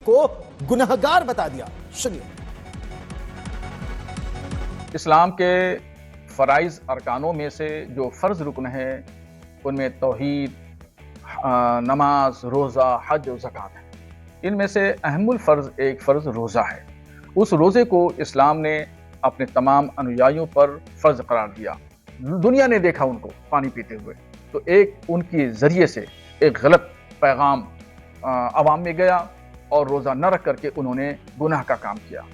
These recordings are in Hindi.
को गुनहगार बता दिया। सुनिए। इस्लाम के फ़राइज़ अरकानों में से जो फ़र्ज़ रुकन है उनमें तौहीद, नमाज, रोज़ा, हज और ज़कात है। इनमें से अहमुल फ़र्ज़ एक फ़र्ज़ रोज़ा है। उस रोज़े को इस्लाम ने अपने तमाम अनुयायियों पर फ़र्ज़ करार दिया। दुनिया ने देखा उनको पानी पीते हुए, तो एक उनके ज़रिए से एक गलत पैगाम अवाम में गया और रोज़ा न रख करके उन्होंने गुनाह का काम किया।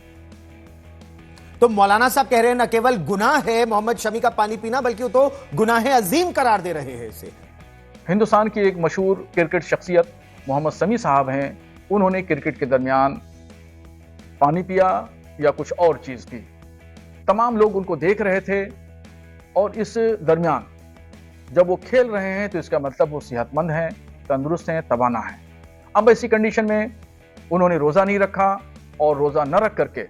तो मौलाना साहब कह रहे हैं न केवल गुनाह है मोहम्मद शमी का पानी पीना, बल्कि वो तो गुनाह अजीम करार दे रहे हैं इसे। हिंदुस्तान की एक मशहूर क्रिकेट शख्सियत मोहम्मद शमी साहब हैं, उन्होंने क्रिकेट के दरमियान पानी पिया या कुछ और चीज़ पी। तमाम लोग उनको देख रहे थे और इस दरमियान जब वो खेल रहे हैं तो इसका मतलब वो सेहतमंद हैं, तंदुरुस्त हैं, तवाना हैं। अब ऐसी कंडीशन में उन्होंने रोज़ा नहीं रखा और रोज़ा न रख करके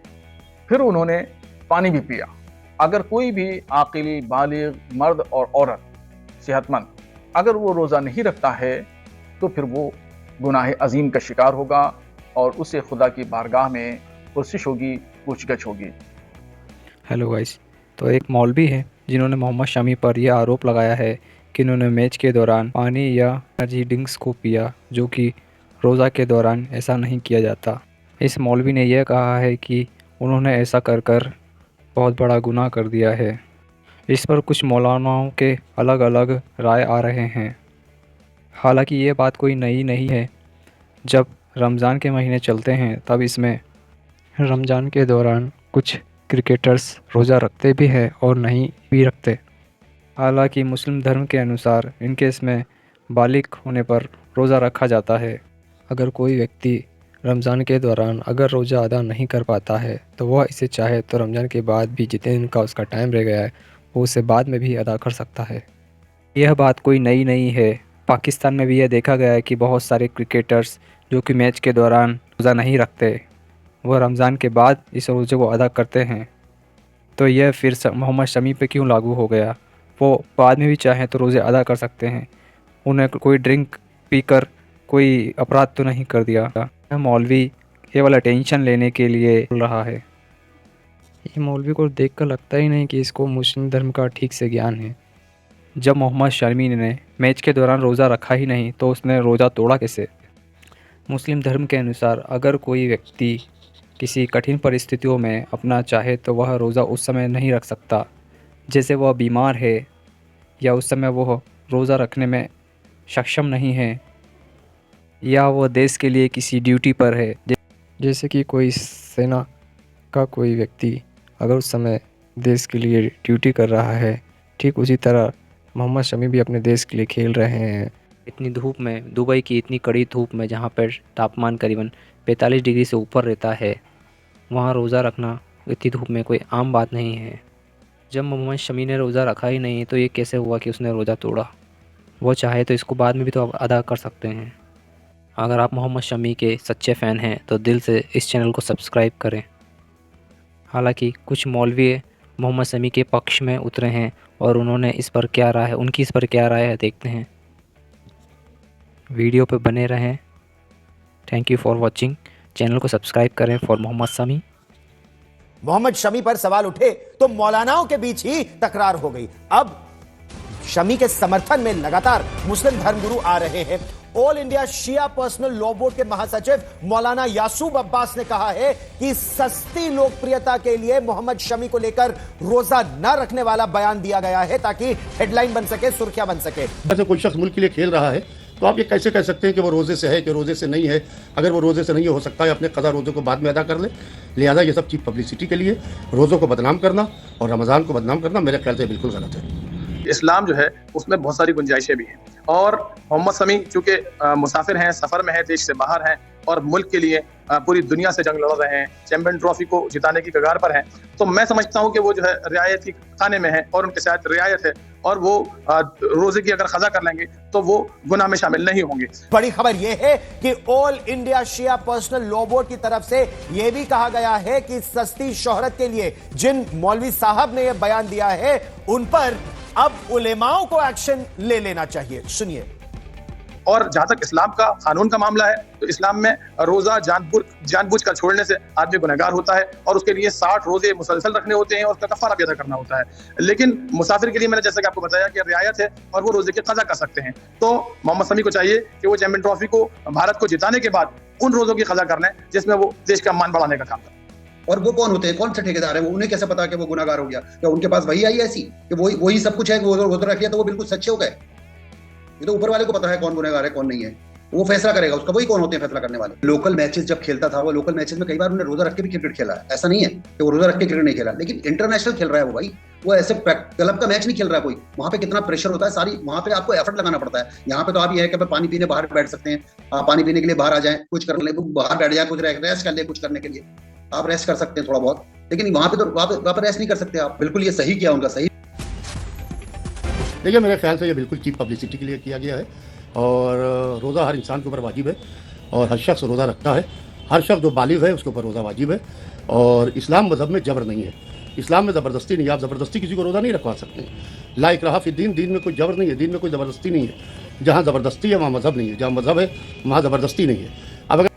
फिर उन्होंने पानी भी पिया। अगर कोई भी आकिली, बालिग, मर्द और औरत सेहतमंद अगर वो रोज़ा नहीं रखता है तो फिर वो गुनाह अजीम का शिकार होगा और उसे खुदा की बारगाह में कोशिश होगी, पूछगछ होगी। हेलो गाइस, तो एक मौलवी है जिन्होंने मोहम्मद शमी पर यह आरोप लगाया है कि उन्होंने मैच के दौरान पानी या एनर्जी ड्रिंक्स को पिया, जो कि रोज़ा के दौरान ऐसा नहीं किया जाता। इस मौलवी ने यह कहा है कि उन्होंने ऐसा कर बहुत बड़ा गुनाह कर दिया है। इस पर कुछ मौलानाओं के अलग अलग राय आ रहे हैं। हालांकि ये बात कोई नई नहीं है। जब रमज़ान के महीने चलते हैं तब इसमें रमज़ान के दौरान कुछ क्रिकेटर्स रोज़ा रखते भी हैं और नहीं भी रखते। हालांकि मुस्लिम धर्म के अनुसार इन केस में बालिग होने पर रोज़ा रखा जाता है। अगर कोई व्यक्ति रमज़ान के दौरान अगर रोज़ा अदा नहीं कर पाता है तो वह इसे चाहे तो रमज़ान के बाद भी जितने दिन का उसका टाइम रह गया है वो उसे बाद में भी अदा कर सकता है। यह बात कोई नई नहीं है। पाकिस्तान में भी यह देखा गया है कि बहुत सारे क्रिकेटर्स जो कि मैच के दौरान रोज़ा नहीं रखते, वह रमज़ान के बाद इस रोज़े को अदा करते हैं। तो यह फिर मोहम्मद शमी पे क्यों लागू हो गया? वो बाद में भी चाहें तो रोज़े अदा कर सकते हैं। उन्हें कोई ड्रिंक पीकर कोई अपराध तो नहीं कर दिया। यह मौलवी केवल अटेंशन लेने के लिए बोल रहा है। ये मौलवी को देखकर लगता ही नहीं कि इसको मुस्लिम धर्म का ठीक से ज्ञान है। जब मोहम्मद शमी ने मैच के दौरान रोज़ा रखा ही नहीं तो उसने रोज़ा तोड़ा कैसे? मुस्लिम धर्म के अनुसार अगर कोई व्यक्ति किसी कठिन परिस्थितियों में अपना चाहे तो वह रोज़ा उस समय नहीं रख सकता, जैसे वह बीमार है या उस समय वह रोज़ा रखने में सक्षम नहीं है या वह देश के लिए किसी ड्यूटी पर है। जैसे कि कोई सेना का कोई व्यक्ति अगर उस समय देश के लिए ड्यूटी कर रहा है, ठीक उसी तरह मोहम्मद शमी भी अपने देश के लिए खेल रहे हैं। इतनी धूप में, दुबई की इतनी कड़ी धूप में जहाँ पर तापमान करीबन 45 डिग्री से ऊपर रहता है, वहाँ रोज़ा रखना इतनी धूप में कोई आम बात नहीं है। जब मोहम्मद शमी ने रोज़ा रखा ही नहीं तो ये कैसे हुआ कि उसने रोज़ा तोड़ा? वो चाहे तो इसको बाद में भी तो अदा कर सकते हैं। अगर आप मोहम्मद शमी के सच्चे फ़ैन हैं तो दिल से इस चैनल को सब्सक्राइब करें। हालांकि कुछ मौलवी मोहम्मद शमी के पक्ष में उतरे हैं और उन्होंने इस पर क्या राय है, उनकी इस पर क्या राय है, देखते हैं। वीडियो पे बने रहें। Thank you for watching. Channel को सब्सक्राइब करें फॉर मोहम्मद शमी। मोहम्मद शमी पर सवाल उठे तो मौलानाओं के बीच ही तकरार हो गई। अब शमी के समर्थन में लगातार मुस्लिम धर्मगुरु आ रहे हैं। ऑल इंडिया शिया पर्सनल लॉ बोर्ड के महासचिव मौलाना यासूब अब्बास ने कहा है कि सस्ती लोकप्रियता के लिए मोहम्मद शमी को लेकर रोजा न रखने वाला बयान दिया गया है ताकि हेडलाइन बन सके, सुर्खियां बन सके। जैसे कोई शख्स मुल्क के लिए खेल रहा है तो आप ये कैसे कह सकते हैं कि वो रोजे से है कि रोजे से नहीं है? अगर वो रोजे से नहीं हो सकता है अपने कज़ा रोजे को बाद में अदा कर ले। लिहाजा ये सब चीज़ पब्लिसिटी के लिए रोज़ों को बदनाम करना और रमज़ान को बदनाम करना मेरे ख्याल से बिल्कुल गलत है। इस्लाम जो है उसमें बहुत सारी गुंजाइशें भी हैं और मोहम्मद शमी चूँकि मुसाफिर हैं, सफ़र में है, देश से बाहर हैं और मुल्क के लिए पूरी दुनिया से जंग लड़ रहे हैं, चैंपियन ट्रॉफी को जिताने की कगार पर हैं, तो मैं समझता हूं कि वो जो है रियायत की खाने में है और उनके साथ रियायत है और वो रोजे की अगर खजा कर लेंगे तो वो गुनाह में शामिल नहीं होंगे। बड़ी खबर यह है कि ऑल इंडिया शिया पर्सनल लॉ बोर्ड की तरफ से यह भी कहा गया है कि सस्ती शोहरत के लिए जिन मौलवी साहब ने यह बयान दिया है उन पर अब उलेमाओं को एक्शन ले लेना चाहिए। सुनिए। और जहां तक इस्लाम का कानून का मामला है तो इस्लाम में रोजा जानबूझकर छोड़ने से आदमी गुनहगार होता है और उसके लिए 60 रोजे मुसलसल रखने होते हैं और उसका कफारा भी अदा करना होता है। लेकिन मुसाफिर के लिए मैंने जैसा कि आपको बताया कि रियायत है और वो रोजे की कज़ा कर सकते हैं। तो मोहम्मद शमी को चाहिए कि वो चैंपियन ट्रॉफी को भारत को जिताने के बाद उन रोजों की कज़ा कर लें जिसमें वो देश का मान बढ़ाने का काम करें। और वो कौन होते हैं, कौन से ठेकेदार है वो, उन्हें कैसे पता कि वो गुनाहगार हो गया? क्या उनके पास वही आई ऐसी कि वही सब कुछ है कि वो रोजा रख लिया तो वो बिल्कुल सच्चे हो गए? ये तो ऊपर वाले को पता है कौन गुनहगार है कौन नहीं है, वो फैसला करेगा उसका। वही कौन होते हैं फैसला करने वाले? लोकल मैचेस जब खेलता था वो लोकल मैचेस में कई बार उन्होंने रोजा रख के भी क्रिकेट खेला है, ऐसा नहीं है कि वो रोजा रख के क्रिकेट नहीं खेला, लेकिन इंटरनेशनल खेल रहा है वो भाई, वो ऐसे क्लब का मैच नहीं खेल रहा है कोई। वहां पे कितना प्रेशर होता है, सारी वहां पे आपको एफर्ट लगाना पड़ता है। यहाँ पे तो आप ये है कि पानी पीने बाहर बैठ सकते हैं, आप पानी पीने के लिए बाहर आ जाए, कुछ कर ले बाहर बैठ जाए, कुछ रेस्ट कर ले, कुछ करने के लिए आप रेस्ट कर सकते हैं थोड़ा बहुत, लेकिन वहां पे तो वहां पे रेस्ट नहीं कर सकते आप। बिल्कुल ये सही किया उनका, सही। देखिए मेरे ख्याल से ये बिल्कुल चीप पब्लिसिटी के लिए किया गया है और रोज़ा हर इंसान के ऊपर वाजिब है और हर शख्स रोज़ा रखता है। हर शख्स जो बालिग है उसके ऊपर रोज़ा वाजिब है और इस्लाम मज़हब में जबर नहीं है, इस्लाम में ज़बरदस्ती नहीं है। आप ज़बरदस्ती किसी को रोज़ा नहीं रखवा सकते। ला इकराहा फिद्दीन, दीन में कोई जबर नहीं है, दीन में कोई ज़बरदस्ती नहीं है। जहाँ ज़बरदस्ती है वहाँ मज़हब नहीं है, जहाँ मज़हब है वहाँ ज़बरदस्ती नहीं है। अब अगर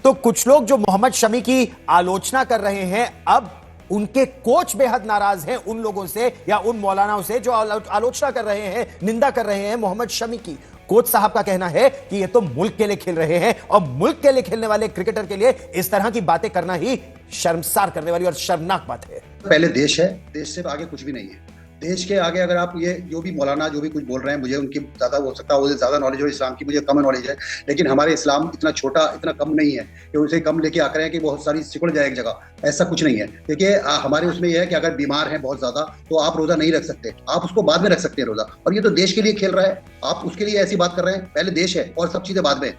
तो कुछ लोग जो मोहम्मद शमी की आलोचना कर रहे हैं, अब उनके कोच बेहद नाराज हैं उन लोगों से या उन मौलानाओं से जो आलोचना कर रहे हैं, निंदा कर रहे हैं मोहम्मद शमी की। कोच साहब का कहना है कि ये तो मुल्क के लिए खेल रहे हैं और मुल्क के लिए खेलने वाले क्रिकेटर के लिए इस तरह की बातें करना ही शर्मसार करने वाली और शर्मनाक बात है। पहले देश है, देश से आगे कुछ भी नहीं है। देश के आगे अगर आप ये जो भी मौलाना जो भी कुछ बोल रहे हैं, मुझे उनकी ज्यादा हो सकता है मुझे ज्यादा नॉलेज हो इस्लाम की, मुझे कम नॉलेज है, लेकिन हमारे इस्लाम इतना छोटा इतना कम नहीं है कि उसे कम लेके आकर हैं कि बहुत सारी सिकुड़ जाए एक जगह, ऐसा कुछ नहीं है। देखिए हमारे उसमें यह है कि अगर बीमार है बहुत ज्यादा तो आप रोजा नहीं रख सकते, आप उसको बाद में रख सकते हैं रोजा, और ये तो देश के लिए खेल रहा है, आप उसके लिए ऐसी बात कर रहे हैं। पहले देश है और सब चीजें बाद में।